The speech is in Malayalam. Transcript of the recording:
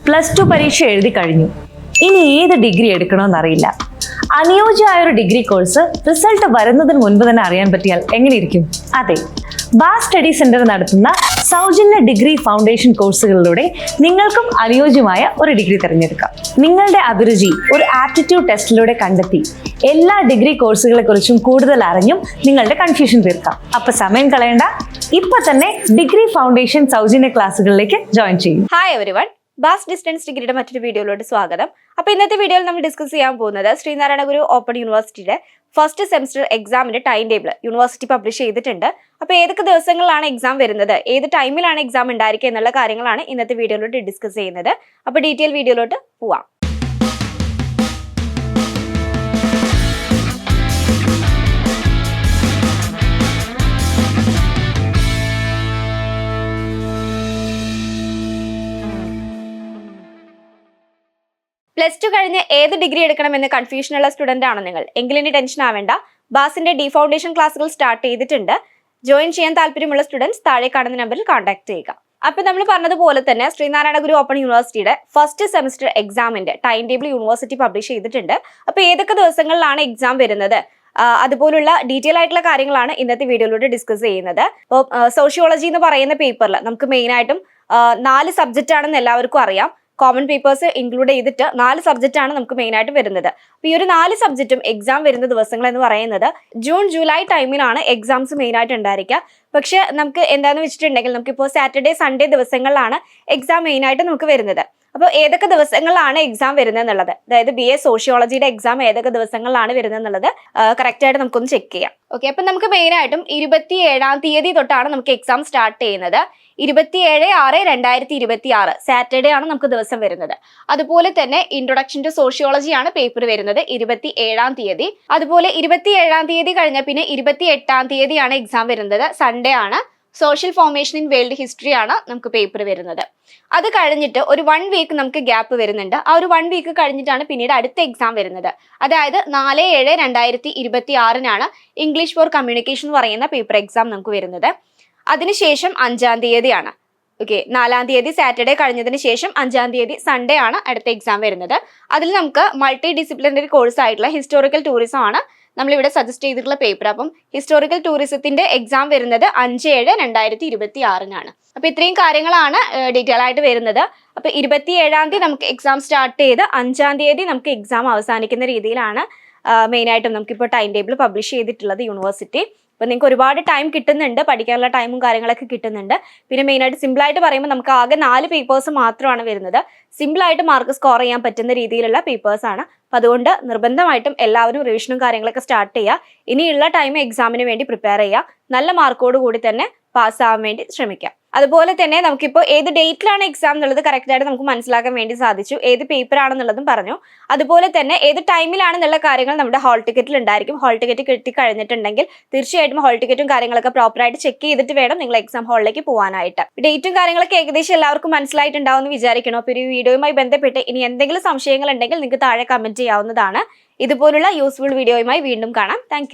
+2 പരീക്ഷ എഴുതി കഴിഞ്ഞു. ഇനി ഏത് ഡിഗ്രി എടുക്കണമെന്നറിയില്ല. അനുയോജ്യമായ ഒരു ഡിഗ്രി കോഴ്സ് റിസൾട്ട് വരുന്നതിന് മുൻപ് തന്നെ അറിയാൻ പറ്റിയാൽ എങ്ങനെയിരിക്കും? അതെ, ബാസ് സ്റ്റഡി സെന്റർ നടത്തുന്ന സൗജന്യ ഡിഗ്രി ഫൗണ്ടേഷൻ കോഴ്സുകളിലൂടെ നിങ്ങൾക്കും അനുയോജ്യമായ ഒരു ഡിഗ്രി തിരഞ്ഞെടുക്കാം. നിങ്ങളുടെ അഭിരുചി ഒരു ആപ്റ്റിറ്റ്യൂഡ് ടെസ്റ്റിലൂടെ കണ്ടെത്തി എല്ലാ ഡിഗ്രി കോഴ്സുകളെ കുറിച്ചും കൂടുതൽ അറിഞ്ഞും നിങ്ങളുടെ കൺഫ്യൂഷൻ തീർക്കാം. അപ്പൊ സമയം കളയണ്ട, ഇപ്പൊ തന്നെ ഡിഗ്രി ഫൗണ്ടേഷൻ സൗജന്യ ക്ലാസ്സുകളിലേക്ക് ജോയിൻ ചെയ്യും. ഹായ് എവരിവൺ, ബാസ് ഡിസ്റ്റൻസ് ഡിഗ്രിയുടെ മറ്റൊരു വീഡിയോയിലോട്ട് സ്വാഗതം. അപ്പോൾ ഇന്നത്തെ വീഡിയോയിൽ നമ്മൾ ഡിസ്കസ് ചെയ്യാൻ പോകുന്നത് ശ്രീനാരായണ ഗുരു ഓപ്പൺ യൂണിവേഴ്സിറ്റിയുടെ ഫസ്റ്റ് സെമസ്റ്റർ എക്സാമിന്റെ ടൈം ടേബിൾ യൂണിവേഴ്സിറ്റി പബ്ലിഷ് ചെയ്തിട്ടുണ്ട്. അപ്പോൾ ഏതൊക്കെ ദിവസങ്ങളിലാണ് എക്സാം വരുന്നത്, ഏത് ടൈമിലാണ് എക്സാം ഉണ്ടായിരിക്കുക എന്നുള്ള കാര്യങ്ങളാണ് ഇന്നത്തെ വീഡിയോയിലോട്ട് ഡിസ്കസ് ചെയ്യുന്നത്. അപ്പോൾ ഡീറ്റെയിൽ വീഡിയോയിലോട്ട് പോവാം. +2 കഴിഞ്ഞ് ഏത് ഡിഗ്രി എടുക്കണമെന്ന് കൺഫ്യൂഷനുള്ള സ്റ്റുഡന്റ് ആണോ നിങ്ങൾ? എങ്കിലും ഇനി ടെൻഷൻ ആവേണ്ട, ബാസിന്റെ ഡി ഫൗണ്ടേഷൻ ക്ലാസ്സുകൾ സ്റ്റാർട്ട് ചെയ്തിട്ടുണ്ട്. ജോയിൻ ചെയ്യാൻ താല്പര്യമുള്ള സ്റ്റുഡൻസ് താഴെ കാണുന്ന നമ്പറിൽ കോൺടാക്ട് ചെയ്യുക. അപ്പൊ നമ്മൾ പറഞ്ഞതുപോലെ തന്നെ ശ്രീനാരായണ ഗുരു ഓപ്പൺ യൂണിവേഴ്സിറ്റിയുടെ ഫസ്റ്റ് സെമസ്റ്റർ എക്സാമിന്റെ ടൈം ടേബിൾ യൂണിവേഴ്സിറ്റി പബ്ലിഷ് ചെയ്തിട്ടുണ്ട്. അപ്പൊ ഏതൊക്കെ ദിവസങ്ങളിലാണ് എക്സാം വരുന്നത്, അതുപോലുള്ള ഡീറ്റെയിൽ ആയിട്ടുള്ള കാര്യങ്ങളാണ് ഇന്നത്തെ വീഡിയോയിലൂടെ ഡിസ്കസ് ചെയ്യുന്നത്. അപ്പോൾ സോഷ്യോളജി എന്ന് പറയുന്ന പേപ്പറിൽ നമുക്ക് മെയിൻ ആയിട്ടും 4 സബ്ജക്റ്റ് ആണെന്ന് എല്ലാവർക്കും അറിയാം. കോമൺ പേപ്പേഴ്സ് ഇൻക്ലൂഡ് ചെയ്തിട്ട് 4 സബ്ജക്റ്റ് ആണ് നമുക്ക് മെയിൻ ആയിട്ട് വരുന്നത്. അപ്പോൾ ഈ ഒരു 4 സബ്ജക്റ്റും എക്സാം വരുന്ന ദിവസങ്ങൾ എന്ന് പറയുന്നത് ജൂൺ ജൂലൈ ടൈമിലാണ് എക്സാംസ് മെയിൻ ആയിട്ട് ഉണ്ടായിരിക്കുക. പക്ഷെ നമുക്ക് എന്താണെന്ന് വെച്ചിട്ടുണ്ടെങ്കിൽ നമുക്കിപ്പോൾ സാറ്റർഡേ സൺഡേ ദിവസങ്ങളിലാണ് എക്സാം മെയിൻ ആയിട്ട് നമുക്ക് വരുന്നത്. അപ്പോൾ ഏതൊക്കെ ദിവസങ്ങളിലാണ് എക്സാം വരുന്നത് എന്നുള്ളത്, അതായത് BA സോഷ്യോളജിയുടെ എക്സാം ഏതൊക്കെ ദിവസങ്ങളിലാണ് വരുന്നത് എന്നുള്ളത് കറക്റ്റ് ആയിട്ട് നമുക്കൊന്ന് ചെക്ക് ചെയ്യാം. ഓക്കെ, അപ്പം നമുക്ക് മെയിൻ ആയിട്ടും 27-ാം തീയതി തൊട്ടാണ് നമുക്ക് എക്സാം സ്റ്റാർട്ട് ചെയ്യുന്നത്. 27/6/2026 സാറ്റർഡേ ആണ് നമുക്ക് ദിവസം വരുന്നത്. അതുപോലെ തന്നെ ഇൻട്രൊഡക്ഷൻ ടു സോഷ്യോളജി ആണ് പേപ്പർ വരുന്നത് 27-ാം തീയതി. അതുപോലെ 27-ാം തീയതി കഴിഞ്ഞ പിന്നെ 28-ാം തീയതിയാണ് എക്സാം വരുന്നത്, സൺഡേ ആണ്. Social formation in world history ആണ് നമുക്ക് പേപ്പർ വരുന്നത്. അത് കഴിഞ്ഞിട്ട് ഒരു 1 വീക്ക് നമുക്ക് ഗ്യാപ്പ് വരുന്നുണ്ട്. ആ ഒരു 1 വീക്ക് കഴിഞ്ഞിട്ടാണ് പിന്നീട് അടുത്ത എക്സാം വരുന്നത്. അതായത് 4/7/2026 ഇംഗ്ലീഷ് ഫോർ കമ്മ്യൂണിക്കേഷൻ എന്ന് പറയുന്ന പേപ്പർ എക്സാം നമുക്ക് വരുന്നത്. അതിനുശേഷം 5-ാം തീയതിയാണ്. ഓക്കെ, 4-ാം തീയതി സാറ്റർഡേ കഴിഞ്ഞതിന് ശേഷം 5-ാം തീയതി സൺഡേ ആണ് അടുത്ത എക്സാം വരുന്നത്. അതിൽ നമുക്ക് മൾട്ടി ഡിസിപ്ലിനറി കോഴ്സ് ആയിട്ടുള്ള ഹിസ്റ്റോറിക്കൽ ടൂറിസം ആണ് നമ്മളിവിടെ സജസ്റ്റ് ചെയ്തിട്ടുള്ള പേപ്പർ. അപ്പം ഹിസ്റ്റോറിക്കൽ ടൂറിസത്തിന്റെ എക്സാം വരുന്നത് 5/7/2026 അപ്പൊ ഇത്രയും കാര്യങ്ങളാണ് ഡീറ്റെയിൽ ആയിട്ട് വരുന്നത്. അപ്പൊ 27-ാം തീയതി നമുക്ക് എക്സാം സ്റ്റാർട്ട് ചെയ്ത് 5-ാം തീയതി നമുക്ക് എക്സാം അവസാനിക്കുന്ന രീതിയിലാണ് മെയിൻ ആയിട്ടും നമുക്കിപ്പോൾ ടൈം ടേബിൾ പബ്ലിഷ് ചെയ്തിട്ടുള്ളത് യൂണിവേഴ്സിറ്റി. അപ്പോൾ നിങ്ങൾക്ക് ഒരുപാട് ടൈം കിട്ടുന്നുണ്ട്, പഠിക്കാനുള്ള ടൈമും കാര്യങ്ങളൊക്കെ കിട്ടുന്നുണ്ട്. പിന്നെ മെയിനായിട്ട് സിമ്പിളായിട്ട് പറയുമ്പോൾ നമുക്ക് ആകെ 4 പേപ്പേഴ്സ് മാത്രമാണ് വരുന്നത്. സിമ്പിളായിട്ട് മാർക്ക് സ്കോർ ചെയ്യാൻ പറ്റുന്ന രീതിയിലുള്ള പേപ്പേഴ്സാണ്. അപ്പോൾ അതുകൊണ്ട് നിർബന്ധമായിട്ടും എല്ലാവരും റിവിഷനും കാര്യങ്ങളൊക്കെ സ്റ്റാർട്ട് ചെയ്യുക. ഇനിയുള്ള ടൈം എക്സാമിന് വേണ്ടി പ്രിപ്പയർ ചെയ്യുക. നല്ല മാർക്കോട് കൂടി തന്നെ പാസ്സാവാൻ വേണ്ടി ശ്രമിക്കാം. അതുപോലെ തന്നെ നമുക്കിപ്പോൾ ഏത് ഡേറ്റിലാണ് എക്സാം എന്നുള്ളത് കറക്റ്റായിട്ട് നമുക്ക് മനസ്സിലാക്കാൻ വേണ്ടി സാധിച്ചു. ഏത് പേപ്പർ ആണെന്നുള്ളതും പറഞ്ഞു. അതുപോലെ തന്നെ ഏത് ടൈമിലാണെന്നുള്ള കാര്യങ്ങൾ നമ്മുടെ ഹോൾ ടിക്കറ്റിൽ ഉണ്ടായിരിക്കും. ഹോൾ ടിക്കറ്റ് കിട്ടി കഴിഞ്ഞിട്ടുണ്ടെങ്കിൽ തീർച്ചയായിട്ടും ഹോൾ ടിക്കറ്റും കാര്യങ്ങളൊക്കെ പ്രോപ്പറായിട്ട് ചെക്ക് ചെയ്തിട്ട് വേണം നിങ്ങൾ എക്സാം ഹാളിലേക്ക് പോകാനായിട്ട്. ഡേറ്റും കാര്യങ്ങളൊക്കെ ഏകദേശം എല്ലാവർക്കും മനസ്സിലായിട്ടുണ്ടാവും എന്ന് വിചാരിക്കണം. അപ്പോൾ ഈ വീഡിയോയുമായി ബന്ധപ്പെട്ട് ഇനി എന്തെങ്കിലും സംശയങ്ങൾ ഉണ്ടെങ്കിൽ നിങ്ങൾക്ക് താഴെ കമന്റ് ചെയ്യാവുന്നതാണ്. ഇതുപോലുള്ള യൂസ്ഫുൾ വീഡിയോയുമായി വീണ്ടും കാണാം. താങ്ക്